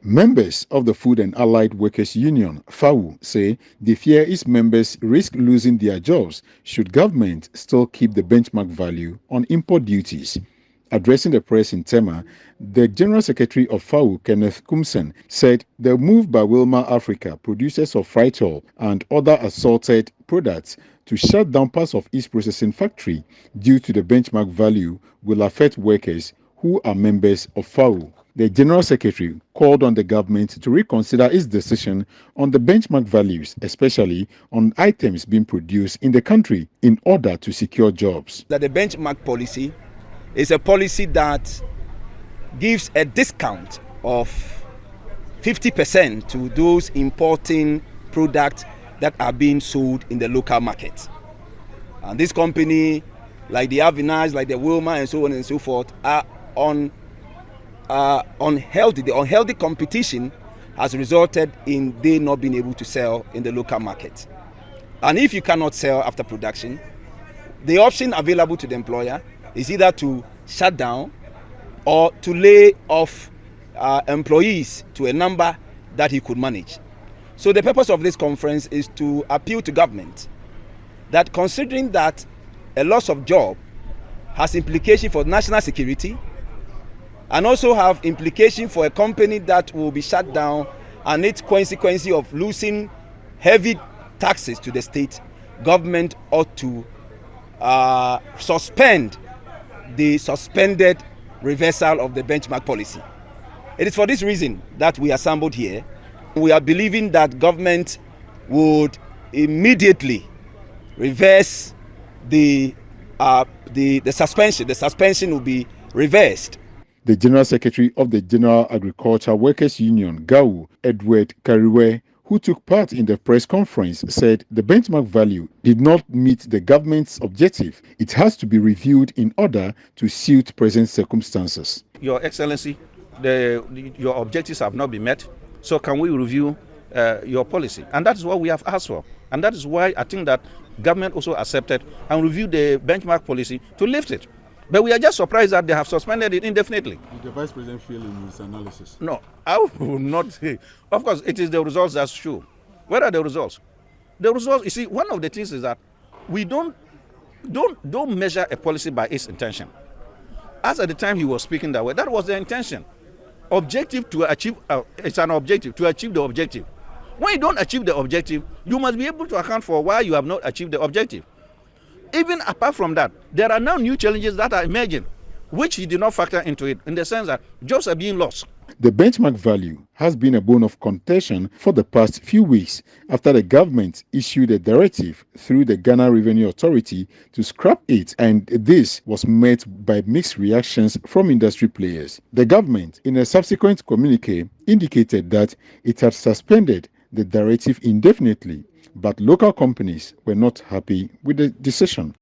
Members of the Food and Allied Workers Union, FAWU, say they fear its members risk losing their jobs should government still keep the benchmark value on import duties. Addressing the press in Tema, the General Secretary of FAWU, Kenneth Kumsen, said the move by Wilmar Africa, producers of fried oil and other assorted products, to shut down parts of its processing factory due to the benchmark value will affect workers who are members of FAWU. The General Secretary called on the government to reconsider its decision on the benchmark values, especially on items being produced in the country, in order to secure jobs. That the benchmark policy is a policy that gives a discount of 50% to those importing products that are being sold in the local market. And this company, like the Avinage, like the Wilma, and so on and so forth, are unhealthy. The unhealthy competition has resulted in they not being able to sell in the local market. And if you cannot sell after production, the option available to the employer is either to shut down or to lay off employees to a number that he could manage. So the purpose of this conference is to appeal to government that, considering that a loss of job has implication for national security and also have implication for a company that will be shut down and its consequence of losing heavy taxes to the state, government ought to suspend the suspended reversal of the benchmark policy. It is for this reason that we assembled here. We are believing that government would immediately reverse the suspension. The suspension will be reversed. The General Secretary of the General Agriculture Workers Union, GAWU, Edward Kariwe, who took part in the press conference, said the benchmark value did not meet the government's objective. It has to be reviewed in order to suit present circumstances. Your Excellency, your objectives have not been met, so can we review your policy? And that is what we have asked for. And that is why I think that government also accepted and reviewed the benchmark policy to lift it. But we are just surprised that they have suspended it indefinitely. Did the Vice President fail in his analysis? No, I will not say. Of course, it is the results that's true. What are the results? The results, you see, one of the things is that we don't measure a policy by its intention. As at the time he was speaking that way, that was the intention. Objective to achieve, it's an objective, to achieve the objective. When you don't achieve the objective, you must be able to account for why you have not achieved the objective. Even apart from that, there are now new challenges that are emerging, which he did not factor into it, in the sense that jobs are being lost. The benchmark value has been a bone of contention for the past few weeks after the government issued a directive through the Ghana Revenue Authority to scrap it, and this was met by mixed reactions from industry players. The government, in a subsequent communique, indicated that it had suspended the directive indefinitely, but local companies were not happy with the decision.